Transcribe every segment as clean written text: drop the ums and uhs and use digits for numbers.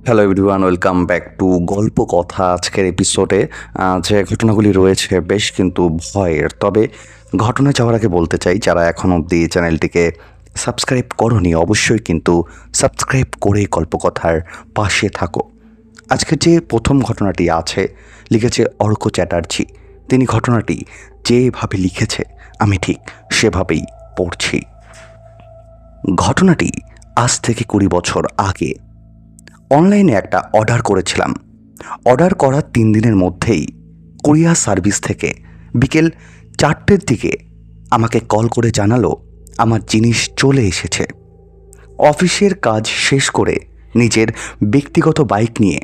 Hello everyone, welcome back to গল্প কথা। আজকের এপিসোডে যে ঘটনাগুলি রয়েছে বেশ কিন্তু ভয়ের। তবে ঘটনা যাওয়ার আগে বলতে চাই, যারা এখন অবধি চ্যানেলটিকে সাবস্ক্রাইব করোনি অবশ্যই কিন্তু সাবস্ক্রাইব করে গল্পকথার পাশে থাকো। আজকের যে প্রথম ঘটনাটি আছে, লিখেছে অর্ক চ্যাটার্জি। তিনি ঘটনাটি যেভাবে লিখেছে আমি ঠিক সেভাবেই পড়ছি। ঘটনাটি আজ থেকে 20 বছর আগে। অনলাইনে একটা অর্ডার করেছিলাম। অর্ডার করার 3 দিনের মধ্যেই কুরিয়ার সার্ভিস থেকে বিকেল 4টের দিকে আমাকে কল করে জানালো আমার জিনিস চলে এসেছে। অফিসের কাজ শেষ করে নিজের ব্যক্তিগত বাইক নিয়ে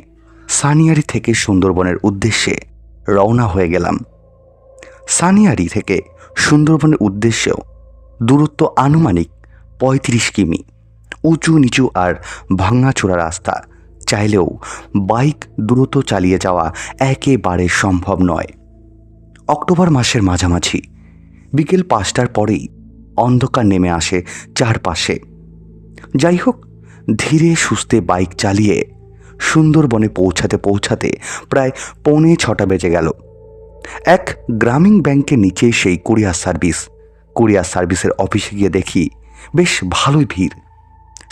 সানিয়ারি থেকে সুন্দরবনের উদ্দেশ্যে রওনা হয়ে গেলাম। সানিয়ারি থেকে সুন্দরবনের উদ্দেশ্যেও দূরত্ব আনুমানিক 35 কিমি। উঁচু নিচু আর ভাঙাচোরা রাস্তা, চাইলেও বাইক দ্রুত চালিয়ে যাওয়া একেবারে সম্ভব নয়। অক্টোবর মাসের মাঝামাঝি বিকেল 5টার পরেই অন্ধকার নেমে আসে চারপাশে। যাই হোক, ধীরে সুস্থে বাইক চালিয়ে সুন্দরবনে পৌঁছাতে প্রায় 5:45 বেজে গেল। এক গ্রামীণ ব্যাংকের নিচে সেই কুরিয়ার সার্ভিসের অফিসে গিয়ে দেখি বেশ ভালোই ভিড়।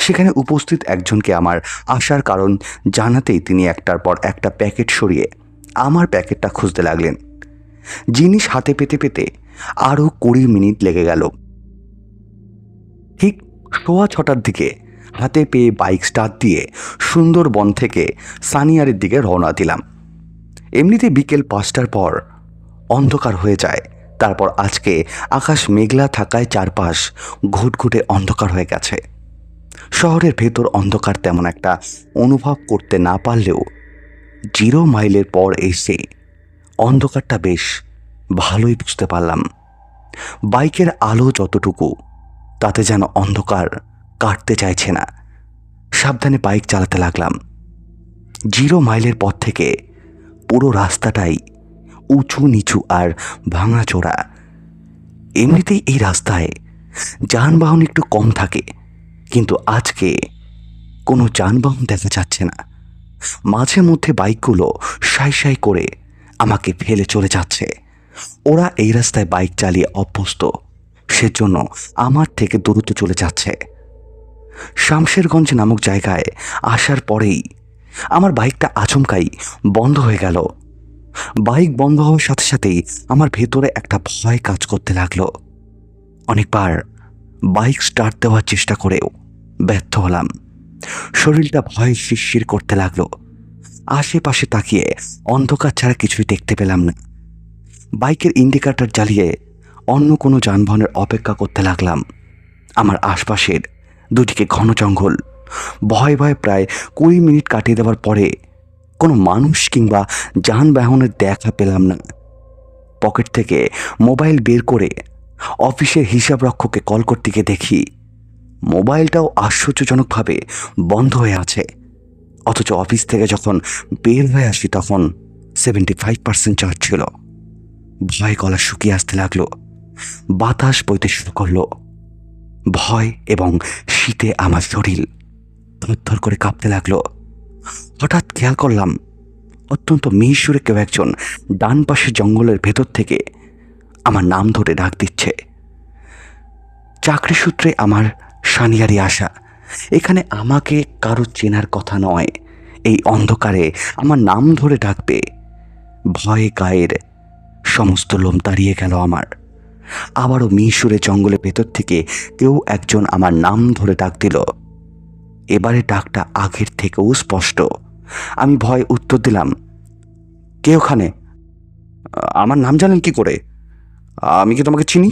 সেখানে উপস্থিত একজনকে আমার আসার কারণ জানাতেই তিনি একটার পর একটা প্যাকেট সরিয়ে আমার প্যাকেটটা খুঁজতে লাগলেন। জিনিস হাতে পেতে পেতে আরও 20 মিনিট লেগে গেল। ঠিক 6:15 দিকে হাতে পেয়ে বাইক স্টার্ট দিয়ে সুন্দরবন থেকে সানিয়ারের দিকে রওনা দিলাম। এমনিতে বিকেল 5টার পর অন্ধকার হয়ে যায়। তারপর আজকে আকাশ মেঘলা থাকায় চারপাশ ঘুটঘুটে অন্ধকার হয়ে গেছে। শহরের ভেতর অন্ধকার তেমন একটা অনুভব করতে না পারলেও 0 মাইলের পর এসে অন্ধকারটা বেশ ভালোই বুঝতে পারলাম। বাইকের আলো যতটুকু, তাতে যেন অন্ধকার কাটতে চাইছে না। সাবধানে বাইক চালাতে লাগলাম। 0 মাইলের পর থেকে পুরো রাস্তাটাই উঁচু নিচু আর ভাঙাচোরা। এমনিতেই এই রাস্তায় যানবাহন একটু কম থাকে, কিন্তু আজকে কোনো যানবাহন দেখা যাচ্ছে না। মাঝে মধ্যে বাইকগুলো সাই সাই করে আমাকে ফেলে চলে যাচ্ছে। ওরা এই রাস্তায় বাইক চালিয়ে অভ্যস্ত, সেজন্য আমার থেকে দ্রুত চলে যাচ্ছে। শামশেরগঞ্জ নামক জায়গায় আসার পরেই আমার বাইকটা আচমকাই বন্ধ হয়ে গেল। বাইক বন্ধ হওয়ার সাথে সাথেই আমার ভেতরে একটা ভয় কাজ করতে লাগলো। অনেকবার বাইক স্টার্ট দেওয়ার চেষ্টা করেও ব্যর্থ হলাম। শরীরটা ভয়ে শিরশির করতে লাগলো। আশেপাশে তাকিয়ে অন্ধকার ছাড়া কিছুই দেখতে পেলাম না। বাইকের ইন্ডিকেটর জ্বালিয়ে অন্য কোনো যানবাহনের অপেক্ষা করতে লাগলাম। আমার আশপাশের দুদিকে ঘন জঙ্গল। ভয়ে ভয়ে প্রায় 20 মিনিট কাটিয়ে দেওয়ার পরে কোনো মানুষ কিংবা যানবাহনের দেখা পেলাম না। পকেট থেকে মোবাইল বের করে অফিসের হিসাবরক্ষকে কল করতে গিয়ে দেখি মোবাইলটাও আশ্চর্যজনকভাবে বন্ধ হয়ে আছে। অথচ অফিস থেকে যখন বের হয়ে আসি তখন 75% চার্জ ছিল। ভয় গলা শুকিয়ে আসতে লাগলো। বাতাস বইতে শুরু করলো। ভয় এবং শীতে আমার শরীর থরথর করে কাঁপতে লাগলো। হঠাৎ খেয়াল করলাম অত্যন্ত মিহিসুরে কেউ একজন ডান পাশে জঙ্গলের ভেতর থেকে আমার নাম ধরে ডাক দিচ্ছে। চাকরি সূত্রে আমার সানিয়ারি আসা। এখানে আমাকে কারো চেনার কথা নয়। এই অন্ধকারে আমার নাম ধরে ডাকবে। ভয়ে গায়ের সমস্ত লোম দাঁড়িয়ে গেল আমার। আবারও মিহিসুরে জঙ্গলের ভেতর থেকে কেউ একজন আমার নাম ধরে ডাক দিল। এবারে ডাকটা আগের থেকেও স্পষ্ট। আমি ভয়ে উত্তর দিলাম, কে ওখানে? আমার নাম জানেন কি করে? আমি কি তোমাকে চিনি?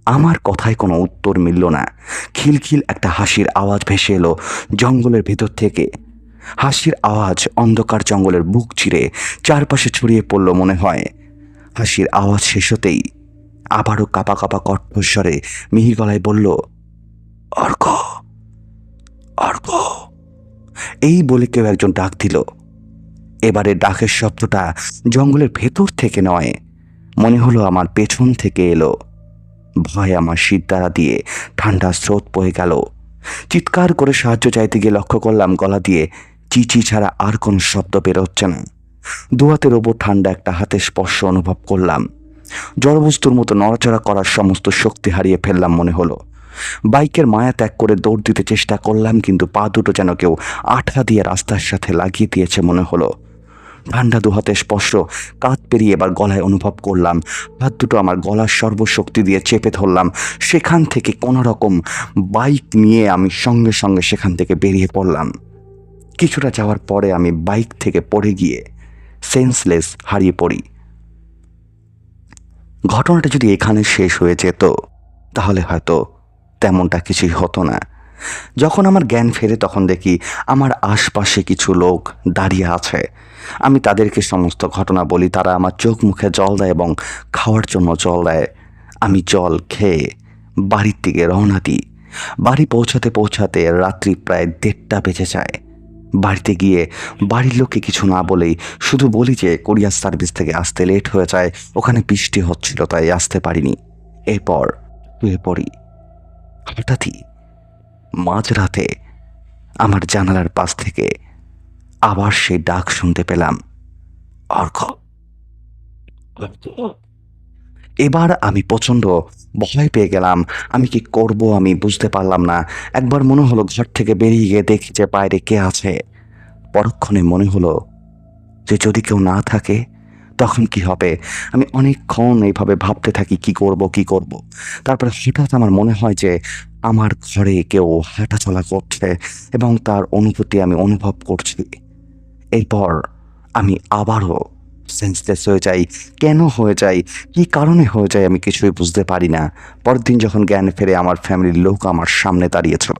আমার কথায় কোনো উত্তর মিলল না। খিলখিল একটা হাসির আওয়াজ ভেসে এলো জঙ্গলের ভেতর থেকে। হাসির আওয়াজ অন্ধকার জঙ্গলের বুক চিরে চারপাশে ছড়িয়ে পড়ল মনে হয়। হাসির আওয়াজ শেষ হতেই আবারও কাঁপা কাঁপা কণ্ঠস্বরে মিহি গলায় বলল, অর্ক, অর্ক। এই বলে কেউ একজন ডাক দিল। এবারে ডাকের শব্দটা জঙ্গলের ভেতর থেকে নয়, মনে হলো আমার পেছন থেকে এলো। ভয় আমার শীত দ্বারা দিয়ে ঠান্ডা স্রোত বয়ে গেল। চিৎকার করে সাহায্য চাইতে গিয়ে লক্ষ্য করলাম গলা দিয়ে চিচি ছাড়া আর কোনো শব্দ বেরোচ্ছে না। দুহাতের ওপর ঠান্ডা একটা হাতের স্পর্শ অনুভব করলাম। জড়বস্তুর মতো নড়াচড়া করার সমস্ত শক্তি হারিয়ে ফেললাম মনে হলো। বাইকের মায়া ত্যাগ করে দৌড় দিতে চেষ্টা করলাম, কিন্তু পা দুটো যেন কেউ আঠা দিয়ে রাস্তার সাথে লাগিয়ে দিয়েছে মনে হলো। ঠান্ডা দুহাতে স্পর্শ কাঁধ পেরিয়ে এবার গলায় অনুভব করলাম। হাত দুটো আমার গলার সর্বশক্তি দিয়ে চেপে ধরলাম। সেখান থেকে কোনো রকম বাইক নিয়ে আমি সঙ্গে সঙ্গে সেখান থেকে বেরিয়ে পড়লাম। কিছুটা যাওয়ার পরে আমি বাইক থেকে পড়ে গিয়ে সেন্সলেস হারিয়ে পড়ি। ঘটনাটা যদি এখানে শেষ হয়ে যেত তাহলে হয়তো তেমনটা কিছুই হতো না। যখন আমার জ্ঞান ফেরে তখন দেখি আমার আশপাশে কিছু লোক দাঁড়িয়ে আছে। আমি তাদেরকে সমস্ত ঘটনা বলি। তারা আমার চোখ মুখে জল দেয় এবং খাওয়ার জন্য জল দেয়। আমি জল খেয়ে বাড়ির দিকে রওনা দিই। বাড়ি পৌঁছাতে পৌঁছাতে রাত্রি প্রায় 1:30 বেজে যায়। বাড়িতে গিয়ে বাড়ির লোককে কিছু না বলেই শুধু বলি যে কুরিয়ার সার্ভিস থেকে আসতে লেট হয়ে যায়, ওখানে বৃষ্টি হচ্ছিল তাই আসতে পারিনি। এরপর শুয়ে পড়ি। হঠাৎই মাঝরাতে আমার জানালার পাশ থেকে আবার সেই ডাক শুনতে পেলাম, অর্ক। এবার আমি প্রচণ্ড ভয় পেয়ে গেলাম। আমি কি করব আমি বুঝতে পারলাম না। একবার মনে হলো ঘর থেকে বেরিয়ে গিয়ে দেখি যে বাইরে কে আছে। পরক্ষণে মনে হলো যে যদি কেউ না থাকে তখন কি হবে। আমি অনেকক্ষণ এইভাবে ভাবতে থাকি কি করব। তারপরে হঠাৎ আমার মনে হয় যে আমার ঘরে কেউ হাঁটাচলা করছে এবং তার অনুভূতি আমি অনুভব করছি। এরপর আমি আবারও সেন্সলেস হয়ে যাই। কেন হয়ে যাই, কী কারণে হয়ে যায় আমি কিছুই বুঝতে পারি না। পরের দিন যখন জ্ঞান ফেরে আমার ফ্যামিলির লোক আমার সামনে দাঁড়িয়েছিল।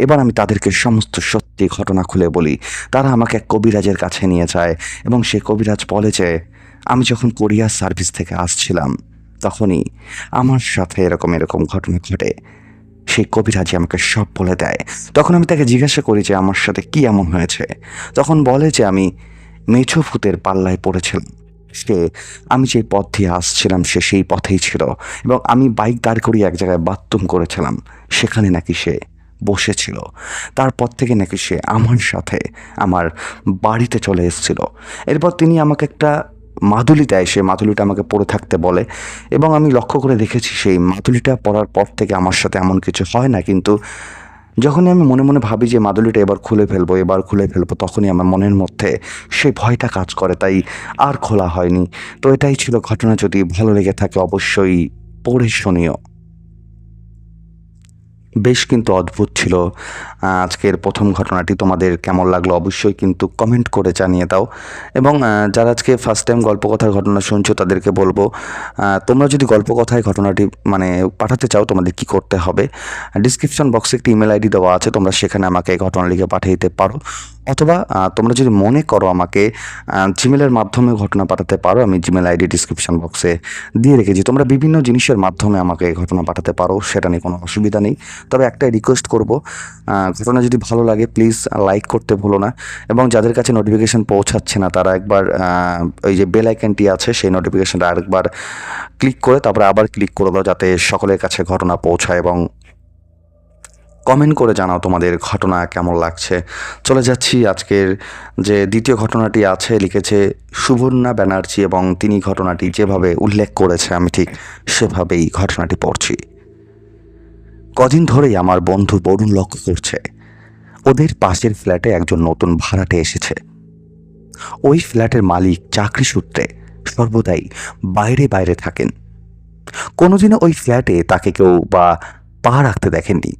এবার আমি তাদেরকে সমস্ত সত্যি ঘটনা খুলে বলি। তারা আমাকে এক কবিরাজের কাছে নিয়ে যায় এবং সে কবিরাজ বলে যে আমি যখন কোরিয়ার সার্ভিস থেকে আসছিলাম তখনই আমার সাথে এরকম ঘটনা ঘটে। সেই কবিরাজি আমাকে সব বলে দেয়। তখন আমি তাকে জিজ্ঞাসা করি যে আমার সাথে কি এমন হয়েছে। তখন বলে যে আমি মেছো ভূতের পাল্লায় পড়েছিলাম। আমি যে পথ দিয়ে আসছিলাম সে সেই পথেই ছিল এবং আমি বাইক দাঁড় করিয়ে এক জায়গায় বাথরুম করেছিলাম, সেখানে নাকি সে বসেছিল। তারপর থেকে নাকি সে আমার সাথে আমার বাড়িতে চলে এসেছিল। এরপর তিনি আমাকে একটা মাদুলি দেয়। সেই মাদুলিটা আমাকে পরে থাকতে বলে এবং আমি লক্ষ্য করে দেখেছি সেই মাদুলিটা পরার পর থেকে আমার সাথে এমন কিছু হয় না। কিন্তু যখনই আমি মনে মনে ভাবি যে মাদুলিটা এবার খুলে ফেলবো তখনই আমার মনের মধ্যে সেই ভয়টা কাজ করে, তাই আর খোলা হয়নি। তো এটাই ছিল ঘটনা। যদি ভালো লেগে থাকে অবশ্যই পড়ে শুনিও। বেশ কিন্তু অদ্ভুত ছিল আজকের প্রথম ঘটনাটি। তোমাদের কেমন লাগলো অবশ্যই কিন্তু কমেন্ট করে জানিয়ে দাও। এবং যারা আজকে ফার্স্ট টাইম গল্পকথার ঘটনা শুনছো তাদেরকে বলবো, তোমরা যদি গল্পকথায় ঘটনাটি পাঠাতে চাও তোমাদের কি করতে হবে, ডিসক্রিপশন বক্সে একটি ইমেল আইডি দেওয়া আছে, তোমরা সেখানে আমাকে ঘটনা লিখে পাঠিয়ে দিতে পারো। অথবা তোমরা যদি মনে করো আমাকে জিমেলের মাধ্যমে ঘটনা পাঠাতে পারো, আমি জিমেল আইডি ডিসক্রিপশন বক্সে দিয়ে রেখেছি। তোমরা বিভিন্ন জিনিসের মাধ্যমে আমাকে ঘটনা পাঠাতে পারো, সেটা নিয়ে কোনো অসুবিধা নেই। তবে একটাই রিকোয়েস্ট করব, ঘটনা যদি ভালো লাগে প্লিজ লাইক করতে ভুলো না এবং যাদের কাছে নোটিফিকেশান পৌঁছাচ্ছে না তারা একবার ওই যে বেল আইকনটি আছে সেই নোটিফিকেশানটা আরেকবার ক্লিক করে তারপরে আবার ক্লিক করে দাও যাতে সকলের কাছে ঘটনা পৌঁছায়। এবং কমেন্ট করে জানাও তোমাদের ঘটনা কেমন লাগছে। চলে যাচ্ছি আজকের যে দ্বিতীয় ঘটনাটি আছে, লিখেছে সুবর্ণা ব্যানার্জি এবং তিনি ঘটনাটি যেভাবে উল্লেখ করেছে আমি ঠিক সেভাবেই ঘটনাটি পড়ছি। কদিন ধরেই আমার বন্ধু বরুণ লক্ষ্য করছে ওদের পাশের ফ্ল্যাটে একজন নতুন ভাড়াটে এসেছে। ওই ফ্ল্যাটের মালিক চাকরি সূত্রে সর্বদাই বাইরে থাকেন। কোনোদিনও ওই ফ্ল্যাটে তাকে কেউ বা পা রাখতে দেখেননি,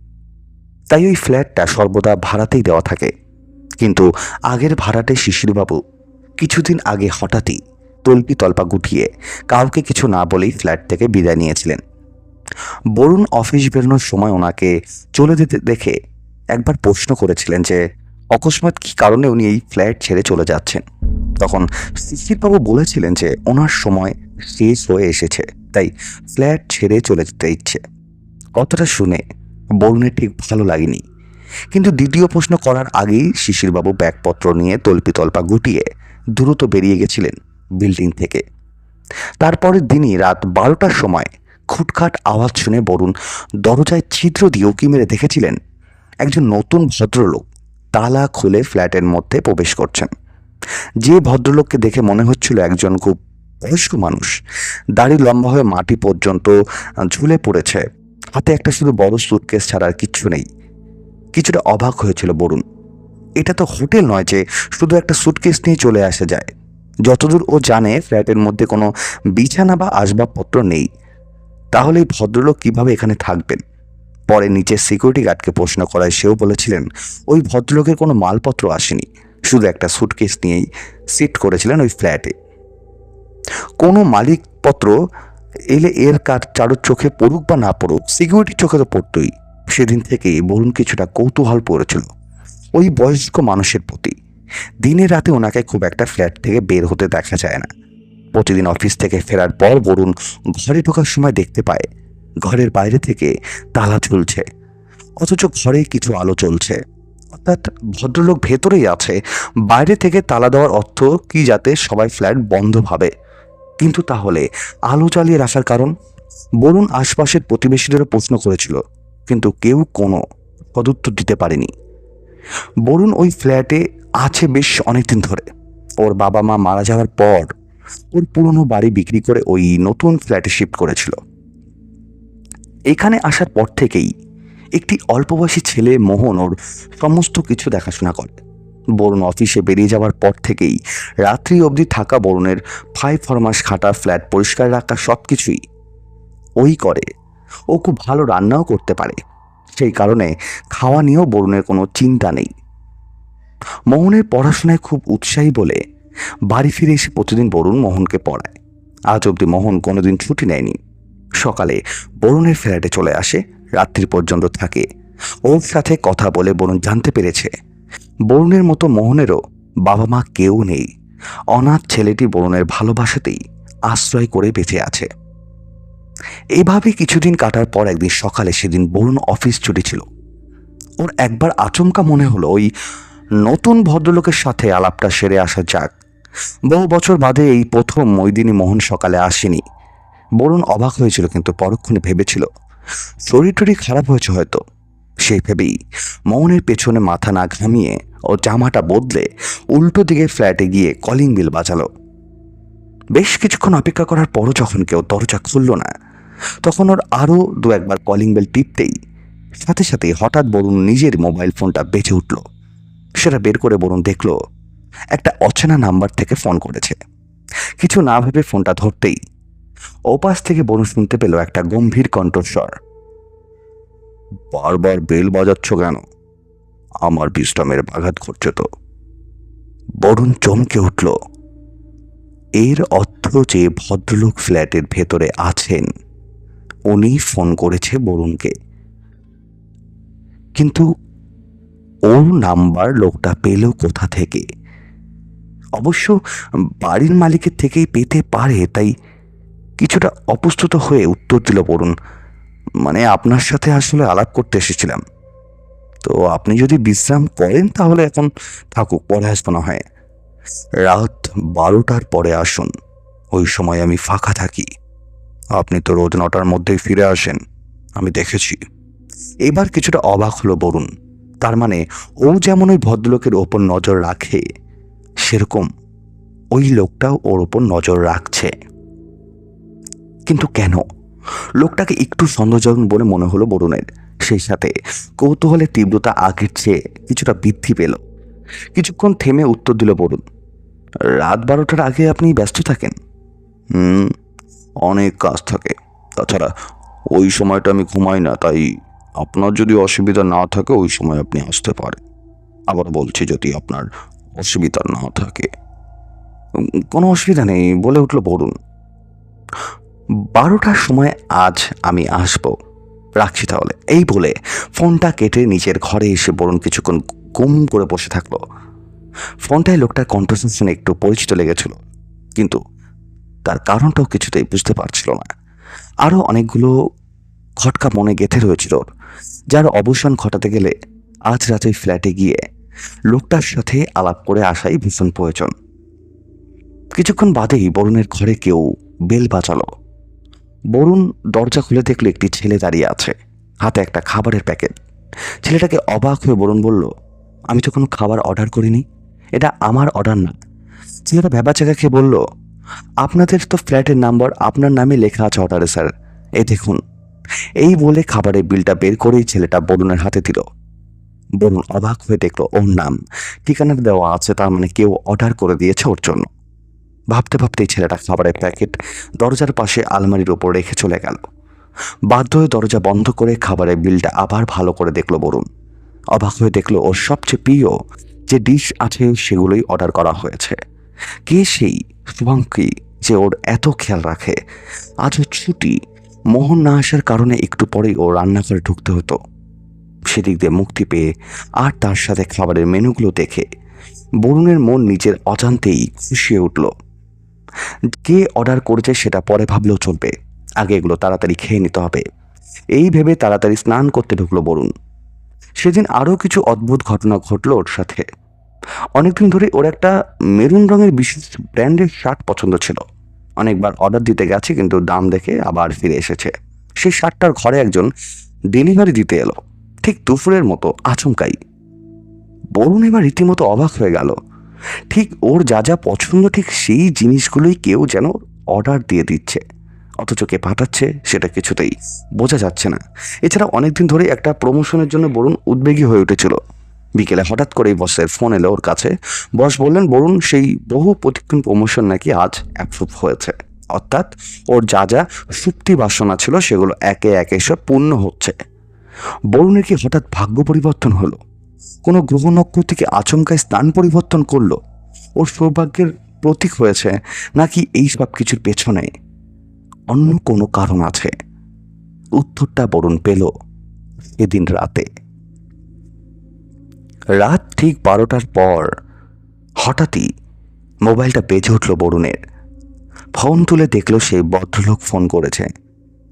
তাই ওই ফ্ল্যাটটা সর্বদা ভাড়াতেই দেওয়া থাকে। কিন্তু আগের ভাড়াটে শিশিরবাবু কিছুদিন আগে হঠাৎই তল্পা গুটিয়ে কাউকে কিছু না বলেই ফ্ল্যাট থেকে বিদায় নিয়েছিলেন। বরুণ অফিস বেরোনোর সময় ওনাকে চলে যেতে দেখে একবার প্রশ্ন করেছিলেন যে অকস্মাৎ কী কারণে উনি এই ফ্ল্যাট ছেড়ে চলে যাচ্ছেন। তখন শিশিরবাবু বলেছিলেন যে ওনার সময় শেষ হয়ে এসেছে, তাই ফ্ল্যাট ছেড়ে চলে যেতে ইচ্ছে। কথাটা শুনে বরুণের ঠিক ভালো লাগেনি, কিন্তু দ্বিতীয় প্রশ্ন করার আগেই শিশিরবাবু ব্যাগপত্র নিয়ে তল্পা গুটিয়ে দ্রুত বেরিয়ে গেছিলেন বিল্ডিং থেকে। তারপরের দিনই রাত 12টার সময় খুটখাট আওয়াজ শুনে বরুণ দরজায় ছিদ্র দিয়ে উঁকি মেরে দেখেছিলেন একজন নতুন ভদ্রলোক তালা খুলে ফ্ল্যাটের মধ্যে প্রবেশ করছেন। যে ভদ্রলোককে দেখে মনে হচ্ছিল একজন খুব বয়স্ক মানুষ, দাড়ি লম্বা হয়ে মাটি পর্যন্ত ঝুলে পড়েছে, হাতে একটা শুধু বড় সুটকেস ছাড়া আর কিচ্ছু নেই। কিছুটা অবাক হয়েছিল বরুণ। এটা তো হোটেল নয় যে শুধু একটা সুটকেস নিয়ে চলে আসা যায়। যতদূর ও জানে ফ্ল্যাটের মধ্যে কোনো বিছানা বা আসবাবপত্র নেই। তাহলে এই ভদ্রলোক কিভাবে এখানে থাকবেন? পরে নিচের সিকিউরিটি গার্ডকে প্রশ্ন করায় সেও বলেছিলেন ওই ভদ্রলোকের কোনো মালপত্র আসেনি, শুধু একটা সুটকেস নিয়েই সিট করেছিলেন ওই ফ্ল্যাটে। কোনো মালিকপত্র এলে এর চারোর চোখে পড়ুক বা না পড়ুক, সিকিউরিটির চোখে তো পড়তই। সেদিন থেকেই বরুণ কিছুটা কৌতূহল পড়েছিল ওই বয়স্ক মানুষের প্রতি। দিনে রাতে ওনাকে খুব একটা ফ্ল্যাট থেকে বের হতে দেখা যায় না। প্রতিদিন অফিস থেকে ফেরার পর বরুণ ঘরে ঢোকার সময় দেখতে পায় ঘরের বাইরে থেকে তালা ঝুলছে, অথচ ঘরে কিছু আলো চলছে। অর্থাৎ ভদ্রলোক ভেতরেই আছে। বাইরে থেকে তালা দেওয়ার অর্থ কি যাতে সবাই ফ্ল্যাট বন্ধ ভাবে। কিন্তু তাহলে আলো চালিয়ে রাখার কারণ? বরুণ আশপাশের প্রতিবেশীদেরও প্রশ্ন করেছিল, কিন্তু কেউ কোনো সদুত্তর দিতে পারেনি। বরুণ ওই ফ্ল্যাটে আছে বেশ অনেকদিন ধরে। ওর বাবা মা মারা যাওয়ার পর ওর পুরনো বাড়ি বিক্রি করে ওই নতুন ফ্ল্যাটে শিফট করেছিল। এখানে আসার পর থেকেই একটি অল্পবয়সী ছেলে মোহন ওর সমস্ত কিছু দেখাশোনা করে। বরুণ অফিসে বেরিয়ে যাওয়ার পর থেকেই রাত্রি অবধি থাকা, বরুণের 5 মাস খাটা, ফ্ল্যাট পরিষ্কার রাখা, সব কিছুই ওই করে। ও খুব ভালো রান্নাও করতে পারে, সেই কারণে খাওয়া নিয়েও বরুণের কোনো চিন্তা নেই। মোহনের পড়াশোনায় খুব উৎসাহী বলে বাড়ি ফিরে এসে প্রতিদিন বরুণ মোহনকে পড়ায়। আজ অবধি মোহন কোনোদিন ছুটি নেয়নি। সকালে বরুণের ফ্ল্যাটে চলে আসে, রাত্রি পর্যন্ত থাকে। ওর সাথে কথা বলে বরুণ জানতে পেরেছে বরুণের মতো মোহনেরও বাবা মা কেউ নেই। অনাথ ছেলেটি বরুণের ভালোবাসাতেই আশ্রয় করে বেঁচে আছে। এভাবে কিছুদিন কাটার পর একদিন সকালে, সেদিন বরুণ অফিস ছুটি ছিল, ওর একবার আচমকা মনে হলো ওই নতুন ভদ্রলোকের সাথে আলাপটা সেরে আসা যাক। বহু বছর বাদে এই প্রথম ওই দিনই মোহন সকালে আসেনি। বরুণ অবাক হয়েছিল, কিন্তু পরক্ষণে ভেবেছিল শরীর টরীর খারাপ হয়েছে হয়তো। সেই ভেবেই মোহনের পেছনে মাথা না ঘামিয়ে ও জামাটা বদলে উল্টো দিকে ফ্ল্যাটে গিয়ে কলিং বেল বাজালো। বেশ কিছুক্ষণ অপেক্ষা করার পরও যখন কেউ দরজা খুলল না, তখন ওর আরও দু একবার কলিং বেল টিপতেই সাথে সাথে হঠাৎ বরুণ নিজের মোবাইল ফোনটা বেজে উঠল। সেটা বের করে বরুণ দেখল একটা অচেনা নাম্বার থেকে ফোন করেছে। কিছু না ভেবে ফোনটা ধরতেই ওপাশ থেকে বরুণ শুনতে পেল একটা গম্ভীর কণ্ঠস্বর। বারবার বেল বাজাচ্ছ কেন? আমার বিশ্রামের ব্যাঘাত ঘটছে তো। বরুণ চমকে উঠল। এর অর্থ যে ভদ্রলোক ফ্ল্যাটের ভেতরে আছেন, উনি ফোন করেছে বরুণকে। কিন্তু ওর নাম্বার লোকটা পেল কোথা থেকে? অবশ্য বাড়ির মালিকের থেকেই পেতে পারে। তাই কিছুটা অপ্রস্তুত হয়ে উত্তর দিল বরুণ, মানে আপনার সাথে আসলে আলাপ করতে এসেছিলাম। তো আপনি যদি বিশ্রাম করেন তাহলে এখন থাকুক, পরে আসবো না হয়। রাত 12টার পরে আসুন, ওই সময় আমি ফাঁকা থাকি। আপনি তো রোজ 9টার মধ্যেই ফিরে আসেন, আমি দেখেছি। এবার কিছুটা অবাক হলো বরুণ। তার মানে ও যেমন ওই ভদ্রলোকের ওপর নজর রাখে, সেরকম ওই লোকটাও ওর ওপর নজর রাখছে। কিন্তু কেন? লোকটাকে একটু সন্দেহজনক বলে মনে হলো বরুণের। সেই সাথে কৌতূহলের তীব্রতা আগের চেয়ে কিছুটা বৃদ্ধি পেল। কিছুক্ষণ থেমে উত্তর দিল বরুণ, রাত 12টার আগে আপনি ব্যস্ত থাকেন? অনেক কাজ থাকে, তাছাড়া ওই সময়টা আমি ঘুমাই না। তাই আপনার যদি অসুবিধা না থাকে ওই সময় আপনি আসতে পারেন। আবার বলছি, যদি আপনার অসুবিধা না থাকে। কোনো অসুবিধা নেই বলে উঠল বরুণ। 12টার সময় আজ আমি আসব, রাখছি তাহলে। এই বলে ফোনটা কেটে নিজের ঘরে এসে বরুণ কিছুক্ষণ গুম করে বসে থাকলো। ফোনটায় লোকটার কণ্ঠস্বর শুনে একটু পরিচিত লেগেছিল, কিন্তু তার কারণটাও কিছুতেই বুঝতে পারছিল না। আরও অনেকগুলো খটকা মনে গেঁথে রয়েছিল, যার অবসান ঘটাতে গেলে আজ রাতে ফ্ল্যাটে গিয়ে লোকটার সাথে আলাপ করে আসাই ভীষণ প্রয়োজন। কিছুক্ষণ বাদেই বরুণের ঘরে কেউ বেল বাজালো। বরুণ দরজা খুলে দেখলো একটি ছেলে দাঁড়িয়ে আছে, হাতে একটা খাবারের প্যাকেট। ছেলেটাকে অবাক হয়ে বরুণ বলল, আমি তো কোনো খাবার অর্ডার করিনি, এটা আমার অর্ডার না। ছেলেটা ভ্যাবাচ্যাকা খেয়ে বলল, আপনাদের তো ফ্ল্যাটের নাম্বার আপনার নামে লেখা আছে অর্ডারে স্যার, এই দেখুন। এই বলে খাবারের বিলটা বের করেই ছেলেটা বরুণের হাতে দিল। বরুণ অবাক হয়ে দেখলো ওর নাম ঠিকানা দেওয়া আছে, তার মানে কেউ অর্ডার করে দিয়েছে ওর জন্য। ভাবতে ভাবতেই ছেলেটা খাবারের প্যাকেট দরজার পাশে আলমারির ওপর রেখে চলে গেল। বাধ্য হয়ে দরজা বন্ধ করে খাবারের বিলটা আবার ভালো করে দেখলো বরুণ। অবাক হয়ে দেখলো ওর সবচেয়ে প্রিয় যে ডিশ আছে সেগুলোই অর্ডার করা হয়েছে। কে সেই শুভাঙ্কি যে ওর এত খেয়াল রাখে? আজও ছুটি, মোহন না আসার কারণে একটু পরেই ও রান্নাঘরে ঢুকতে হতো। সেদিক দিয়ে মুক্তি পেয়ে আর তার সাথে খাবারের মেনুগুলো দেখে বরুণের মন নিজের অজান্তেই খুশিয়ে উঠল। কে অর্ডার করেছে সেটা পরে ভাবলেও চলবে, আগে এগুলো তাড়াতাড়ি খেয়ে নিতে হবে। এই ভেবে তাড়াতাড়ি স্নান করতে ঢুকলো বরুণ। সেদিন আরও কিছু অদ্ভুত ঘটনা ঘটল ওর সাথে। অনেকদিন ধরে ওর একটা মেরুন রঙের বিশেষ ব্র্যান্ডের শার্ট পছন্দ ছিল। অনেকবার অর্ডার দিতে গেছে, কিন্তু দাম দেখে আবার ফিরে এসেছে। সেই শার্টটার ঘরে একজন ডেলিভারি দিতে এলো, ঠিক দুপুরের মতো আচমকাই। বরুণ এবার রীতিমতো অবাক হয়ে গেল। ঠিক ওর যা যা পছন্দ ঠিক সেই জিনিসগুলোই কেউ যেন অর্ডার দিয়ে দিচ্ছে, অথচ কে পাঠাচ্ছে সেটা কিছুতেই বোঝা যাচ্ছে না। এছাড়া অনেকদিন ধরে একটা প্রমোশনের জন্য বরুণ উদ্বেগী হয়ে উঠেছিল। বিকেলে হঠাৎ করেই বসের ফোন এলো ওর কাছে। বস বললেন বরুণ সেই বহু প্রতিক্ষণ প্রমোশন নাকি আজ অ্যাপ্রুভ হয়েছে, অর্থাৎ ওর যা যা সুপ্তি বাসনা ছিল সেগুলো একে একে সব পূর্ণ হচ্ছে। বরুণের কি হঠাৎ ভাগ্য পরিবর্তন হলো? কোনো গ্রহ নক্ষত্রকে আচমকায় স্থান পরিবর্তন করলো? ওর সৌভাগ্যের প্রতীক হয়েছে, নাকি এই সব কিছুর পেছনে অন্য কোনো কারণ আছে? উত্তরটা বরুণ পেল এদিন রাতে। রাত ঠিক 12টার পর হঠাৎই মোবাইলটা বেজে উঠল বরুণের। ফোন তুলে দেখলো সেই ভদ্রলোক ফোন করেছে।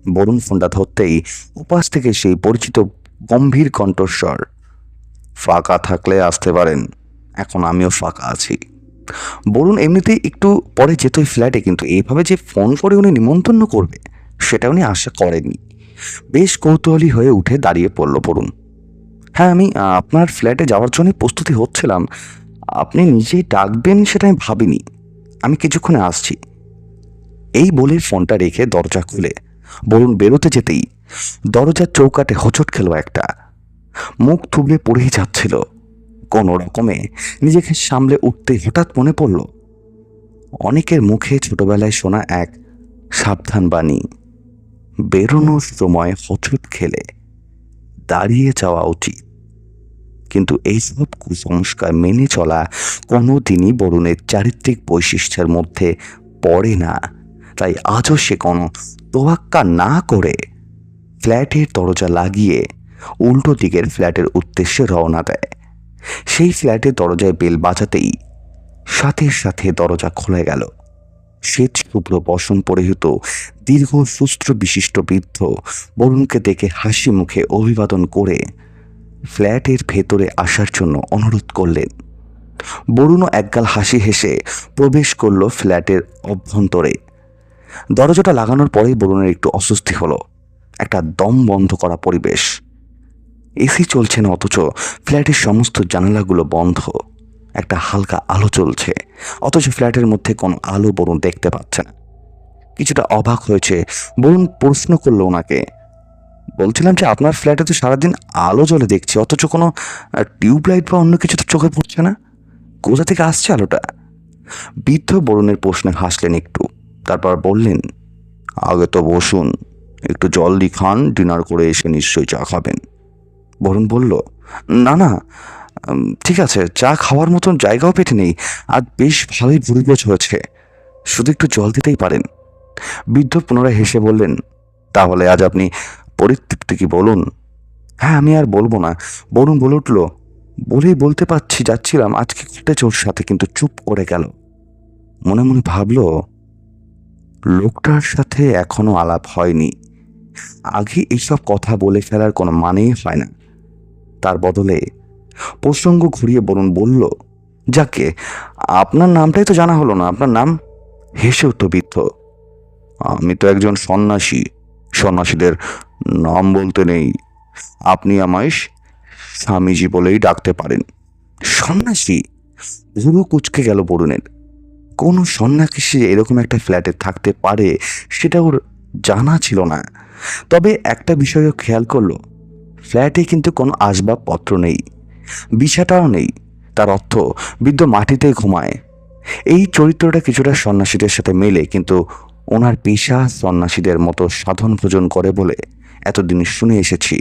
বরুণ ফোনটা ধরতেই উপাস থেকে সেই পরিচিত গম্ভীর কণ্ঠস্বর, ফাঁকা থাকলে আসতে পারেন, এখন আমিও ফাঁকা আছি। বরুণ এমনিতেই একটু পরে যেত ওই ফ্ল্যাটে, কিন্তু এইভাবে যে ফোন করে উনি নিমন্ত্রণ করবে সেটা উনি আশা করেননি। বেশ কৌতূহলী হয়ে উঠে দাঁড়িয়ে পড়ল বরুণ। হ্যাঁ, আমি আপনার ফ্ল্যাটে যাওয়ার জন্য প্রস্তুতি হচ্ছিলাম। আপনি নিজেই ডাকবেন সেটা আমি ভাবিনি। আমি কিছুক্ষণে আসছি। এই বলে ফোনটা রেখে দরজা খুলে বরুণ বেরোতে যেতেই দরজার চৌকাটে হোঁচট খেলো একটা। মুখ থুবড়ে পড়েই যাচ্ছিল। কোনো রকমে নিজেকে সামলে উঠতেই হঠাৎ মনে পড়ল অনেকের মুখে ছোটবেলায় শোনা এক সাবধান বাণী, বেরোনোর সময় হোঁচট খেলে দাঁড়িয়ে যাওয়া উচিত। কিন্তু এইসব কুসংস্কার মেনে চলা কোনো দিনই বরুণের চারিত্রিক বৈশিষ্ট্যের মধ্যে পড়ে না। তাই আজও সে কোনো তোয়াক্কা না করে ফ্ল্যাটের দরজা লাগিয়ে উল্টো দিকের ফ্ল্যাটের উদ্দেশ্যে রওনা দেয়। সেই ফ্ল্যাটের দরজায় বেল বাজাতেই সাথে সাথে দরজা খুলে গেল। শ্বেত শুভ্র বসন পরিহিত দীর্ঘ সুস্ত্র বিশিষ্ট বৃদ্ধ বরুণকে দেখে হাসি মুখে অভিবাদন করে ফ্ল্যাটের ভেতরে আসার জন্য অনুরোধ করলেন। বরুণও একগাল হাসি হেসে প্রবেশ করল ফ্ল্যাটের অভ্যন্তরে। দরজাটা লাগানোর পরেই বরুণের একটু অস্বস্তি হলো। একটা দম বন্ধ করা পরিবেশ। এসি চলছে না, অথচ ফ্ল্যাটের সমস্ত জানালাগুলো বন্ধ। একটা হালকা আলো চলছে, অথচ ফ্ল্যাটের মধ্যে কোনো আলো বরুণ দেখতে পাচ্ছে না। কিছুটা অবাক হয়েছে বরুণ প্রশ্ন করলো ওনাকে, বলছিলাম যে আপনার ফ্ল্যাটে তো সারাদিন আলো জ্বলে দেখছি, অথচ কোনো টিউবলাইট বা অন্য কিছু তো চোখে পড়ছে না, কোথা থেকে আসছে আলোটা? বৃদ্ধ বরুণের প্রশ্নে হাসলেন একটু, তারপর বললেন, আগে তো বসুন, একটু জলদি খান, ডিনার করে এসে নিশ্চয়ই চা খাবেন। বরুণ বলল, না না, ঠিক আছে, চা খাওয়ার মতন জায়গাও পেটে নেই, আজ বেশ ভালোই পরিবেশ হয়েছে, শুধু একটু জল দিতেই পারেন। বৃদ্ধ পুনরায় হেসে বললেন, তাহলে আজ আপনি পরিতৃপ্ত কি বলুন? হ্যাঁ, আমি আর বলবো না। বরুণ বলে উঠল, বলেই বলতে যাচ্ছিলাম আজকে ঘটেছে ওর সাথে, কিন্তু চুপ করে গেল। মনে মনে ভাবল লোকটার সাথে এখনো আলাপ হয়নি, আগে এইসব কথা বলে ফেলার কোনো মানেই হয় না। তার বদলে প্রসঙ্গ ঘুরিয়ে বরুণ বলল, যাকে আপনার নামটাই তো জানা হলো না, আপনার নাম? হেসে উঠল বৃদ্ধ, আমি তো একজন সন্ন্যাসী, সন্ন্যাসীদের নাম বলতে নেই, আপনি আমায় স্বামীজি বলেই ডাকতে পারেন। সন্ন্যাসী? ভুরু কুঁচকে গেল বরুণের। কোন সন্ন্যাসী এরকম একটা ফ্ল্যাটে থাকতে পারে সেটা ওর জানা ছিল না। তবে একটা বিষয়ও খেয়াল করলো, ফ্ল্যাটে কিন্তু কোনো আসবাবপত্র নেই, বিছাটাও নেই। তার অর্থ বৃদ্ধ মাটিতেই ঘুমায়। এই চরিত্রটা কিছুটা সন্ন্যাসীদের সাথে মেলে, কিন্তু ওনার পেশা সন্ন্যাসীদের মতো সাধন ভোজন করে বলে এতদিন শুনে এসেছি।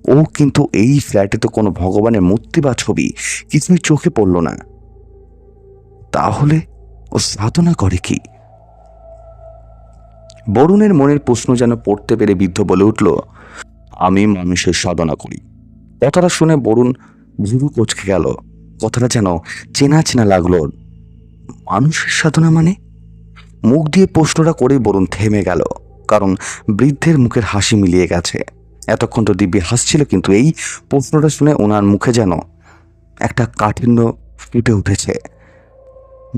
ও কিন্তু এই ফ্ল্যাটে তো কোনো ভগবানের মূর্তি বা ছবি কিছুই চোখে পড়ল না। তাহলে ও সাধনা করে কি? বরুণের মনের প্রশ্ন যেন পড়তে পেরে বৃদ্ধ বলে উঠল, আমি মানুষের সাধনা করি। কথাটা শুনে বরুণ ভুরু কুঁচকে গেল। কথাটা যেন চেনা চেনা লাগলো। মানুষের সাধনা মানে? মুখ দিয়ে প্রশ্নটা করেই বরুণ থেমে গেল, কারণ বৃদ্ধের মুখের হাসি মিলিয়ে গেছে। এতক্ষণ তো দিব্যি হাসছিল, কিন্তু এই প্রশ্নটা শুনে ওনার মুখে যেন একটা কাঠিন্য ফুটে উঠেছে।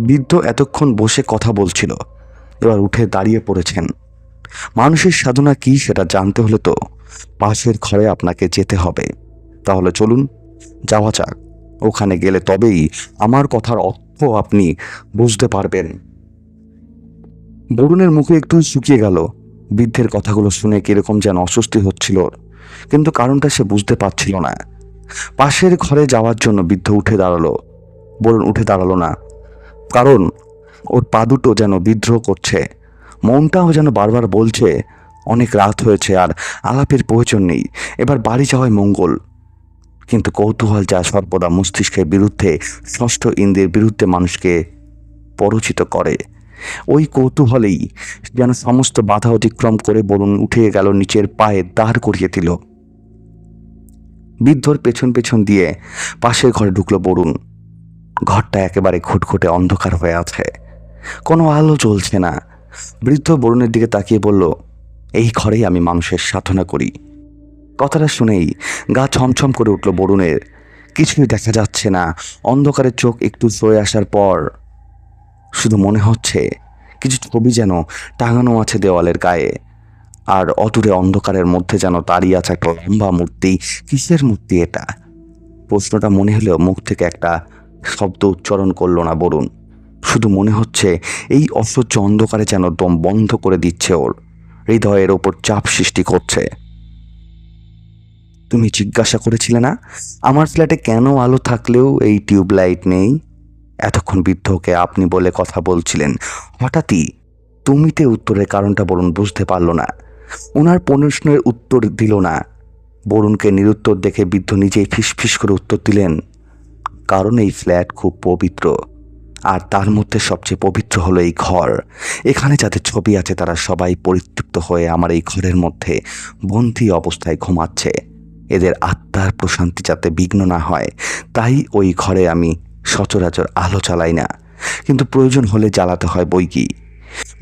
বৃদ্ধ এতক্ষণ বসে কথা বলছিল, এবার উঠে দাঁড়িয়ে পড়েছেন। মানুষের সাধনা কি সেটা জানতে হলে তো পাশের ঘরে আপনাকে যেতে হবে। তাহলে চলুন যাওয়া যাক। ওখানে গেলে তবেই আমার কথার অর্থ আপনি বুঝতে পারবেন। বরুণের মুখে একটু শুকিয়ে গেল। বৃদ্ধের কথাগুলো শুনে কিরকম যেন অস্বস্তি হচ্ছিল ওর, কিন্তু কারণটা সে বুঝতে পারছিল না। পাশের ঘরে যাওয়ার জন্য বৃদ্ধ উঠে দাঁড়ালো। বরুণ উঠে দাঁড়ালো না, কারণ ওর পা দুটো যেন বিদ্রোহ করছে। মনটাও যেন বারবার বলছে অনেক রাত হয়েছে, আর আলাপের প্রয়োজন নেই, এবার বাড়ি যাওয়াই মঙ্গল। কিন্তু কৌতূহল যা সর্বদা মস্তিষ্কের বিরুদ্ধে, ষষ্ঠ ইন্দ্রিয়ের বিরুদ্ধে মানুষকে পরচিত করে, ওই কৌতূহলেই যেন সমস্ত বাধা অতিক্রম করে বরুণ উঠে গেল, নিচের পায়ে দাঁড় করিয়ে দিল। বৃদ্ধর পেছন পেছন দিয়ে পাশের ঘরে ঢুকলো বরুণ। ঘরটা একেবারে ঘুটঘুটে অন্ধকার হয়ে আছে, কোনো আলো জ্বলছে না। বৃদ্ধ বরুণের দিকে তাকিয়ে বলল, এই ঘরেই আমি মানুষের সাধনা করি। কথাটা শুনেই গা ছমছম করে উঠল বরুণের। কিছুই দেখা যাচ্ছে না। অন্ধকারের চোখ একটু সয়ে আসার পর শুধু মনে হচ্ছে কিছু ছবি যেন টাঙানো আছে দেওয়ালের গায়ে, আর অদূরে অন্ধকারের মধ্যে যেন দাঁড়িয়ে আছে একটা লম্বা মূর্তি। কিসের মূর্তি এটা? প্রশ্নটা মনে হলেও মুখ থেকে একটা শব্দ উচ্চারণ করলো না বরুণ। শুধু মনে হচ্ছে এই অসহ্য অন্ধকারে যেন দম বন্ধ করে দিচ্ছে ওর, হৃদয়ের ওপর চাপ সৃষ্টি করছে। তুমি জিজ্ঞাসা করেছিলে না আমার ফ্ল্যাটে কেন আলো থাকলেও এই টিউবলাইট নেই? এতক্ষণ বৃদ্ধকে আপনি বলে কথা বলছিলেন, হঠাৎই তুমিতে উত্তরের কারণটা বরুণ বুঝতে পারল না। ওনার প্রশ্নের উত্তর দিল না। বরুণকে নিরুত্তর দেখে বৃদ্ধ নিজেই ফিসফিস করে উত্তর দিলেন, কারণ এই ফ্ল্যাট খুব পবিত্র, আর তার মধ্যে সবচেয়ে পবিত্র হলো এই ঘর। এখানে যাদের ছবি আছে তারা সবাই পরিতৃপ্ত হয়ে আমার এই ঘরের মধ্যে বন্দি অবস্থায় ঘুমাচ্ছে। এদের আত্মার প্রশান্তি যাতে বিঘ্ন না হয়, তাই ওই ঘরে আমি সচরাচর আলো জ্বালাই না, কিন্তু প্রয়োজন হলে জ্বালাতে হয় বই কি।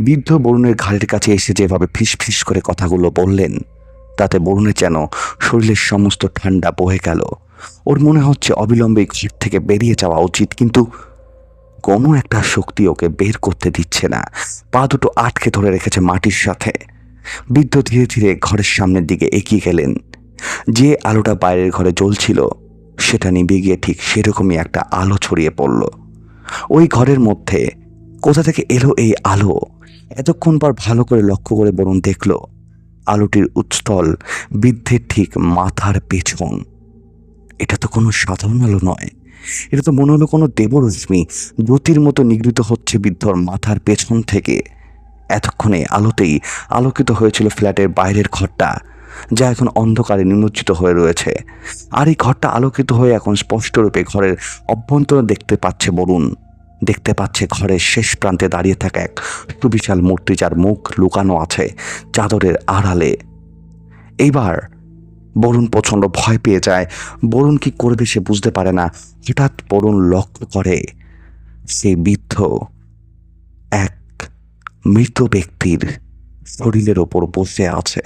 বৃদ্ধ বরুণের ঘাড়ের কাছে এসে যেভাবে ফিস করে কথাগুলো বললেন, তাতে বরুণের যেন শরীরের সমস্ত ঠান্ডা বহে গেল। ওর মনে হচ্ছে অবিলম্বে ঘর থেকে বেরিয়ে যাওয়া উচিত, কিন্তু কোনো একটা শক্তি ওকে বের করতে দিচ্ছে না। পা দুটো আটকে ধরে রেখেছে মাটির সাথে। বৃদ্ধ ধীরে ধীরে ঘরের সামনের দিকে এগিয়ে গেলেন। যে আলোটা বাইরের ঘরে জ্বলছিল সেটা নিভে গিয়ে ঠিক সেরকমই একটা আলো ছড়িয়ে পড়ল। ওই ঘরের মধ্যে কোথা থেকে এলো এই আলো? এতক্ষণ পর ভালো করে লক্ষ্য করে বরুণ দেখল আলোটির উৎস্থল বৃদ্ধের ঠিক মাথার পেছন। এটা তো কোনো সাধারণ আলো নয়, এটা তো মনে হলো কোনো দেবরশ্মি জ্যোতির মতো নিগৃহীত হচ্ছে বৃদ্ধর মাথার পেছন থেকে। এতক্ষণে আলোতেই আলোকিত হয়েছিল ফ্ল্যাটের বাইরের ঘরটা, যা এখন অন্ধকারে নিমজ্জিত হয়ে রয়েছে। আর এই ঘরটা আলোকিত হয়ে এখন স্পষ্টরূপে ঘরের অভ্যন্তর দেখতে পাচ্ছে বরুণ। দেখতে পাচ্ছে ঘরের শেষ প্রান্তে দাঁড়িয়ে থাকা এক সুবিশাল মূর্তি, যার মুখ লুকানো আছে চাদরের আড়ালে। এইবার বরুণ প্রচণ্ড ভয় পেয়ে যায়। বরুণ কি করবে সে বুঝতে পারে না। হঠাৎ বরুণ লক্ষ্য করে সেই বৃদ্ধ এক মৃত ব্যক্তির শরীরের ওপর বসে আছে।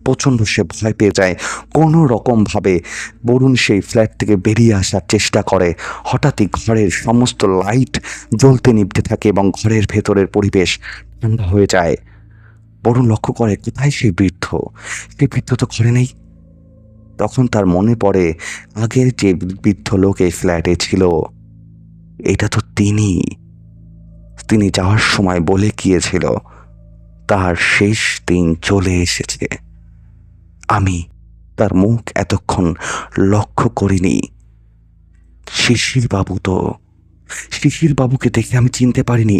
প্রচণ্ড সে ভয় পেয়ে যায়। কোনো রকমভাবে বরুণ সেই ফ্ল্যাট থেকে বেরিয়ে আসার চেষ্টা করে। হঠাৎই ঘরের সমস্ত লাইট জ্বলতে নিভতে থাকে এবং ঘরের ভেতরের পরিবেশ ঠান্ডা হয়ে যায়। বরুণ লক্ষ্য করে কোথায় সেই বৃদ্ধ? সেই বৃদ্ধ তো ঘরে নেই। তখন তার মনে পড়ে আগের যে বৃদ্ধ লোক এই ফ্ল্যাটে ছিল, এটা তো তিনি যাওয়ার সময় বলে গিয়েছিল তার শেষ দিন চলে এসেছে। আমি তার মুখ এতক্ষণ লক্ষ্য করিনি। শিশির বাবুকে দেখে আমি চিনতে পারিনি।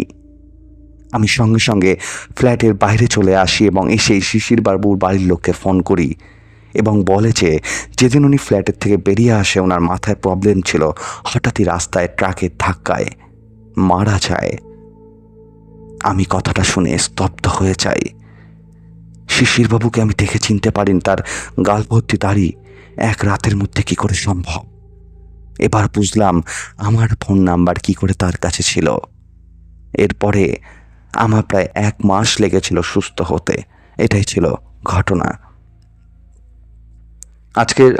আমি সঙ্গে সঙ্গে ফ্ল্যাটের বাইরে চলে আসি এবং এসেই শিশির বাবুর বাড়ির লোককে ফোন করি এবং বলে যে যেদিন উনি ফ্ল্যাটের থেকে বেরিয়ে আসে ওনার মাথায় প্রবলেম ছিল, হঠাৎই রাস্তায় ট্রাকের ধাক্কায় মারা যায়। আমি কথাটা শুনে স্তব্ধ হয়ে যাই। শিশিরবাবুকে আমি দেখে চিনতে পারিনি, তার গাল ভর্তি দাড়ি, এক রাতের মধ্যে কি করে সম্ভব? এবার বুঝলাম আমার ফোন নাম্বার কি করে তার কাছে ছিল। এরপরে আমার প্রায় 1 মাস লেগেছিল সুস্থ হতে। এটাই ছিল ঘটনা। আজকের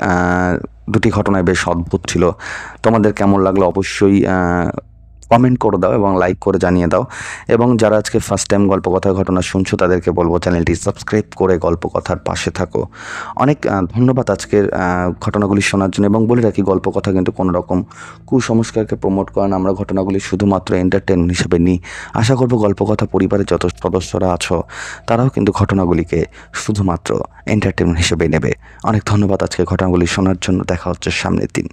দুটি ঘটনায় বেশ অদ্ভুত ছিল। তোমাদের কেমন লাগলো অবশ্যই কমেন্ট করে দাও এবং লাইক করে জানিয়ে দাও। এবং যারা আজকে ফার্স্ট টাইম গল্পকথার ঘটনা শুনছো তাদেরকে বলবো চ্যানেলটি সাবস্ক্রাইব করে গল্পকথার পাশে থাকো। অনেক ধন্যবাদ আজকের ঘটনাগুলি শোনার জন্য। এবং বলে রাখি, গল্পকথা কিন্তু কোনো রকম কুসংস্কারকে প্রমোট করে না। আমরা ঘটনাগুলি শুধুমাত্র এন্টারটেনমেন্ট হিসেবে নিই। আশা করবো গল্পকথা পরিবারের যত সদস্যরা আছো তারাও কিন্তু ঘটনাগুলিকে শুধুমাত্র এন্টারটেনমেন্ট হিসেবে নেবে। অনেক ধন্যবাদ আজকে ঘটনাগুলি শোনার জন্য। দেখা হচ্ছে সামনের দিন।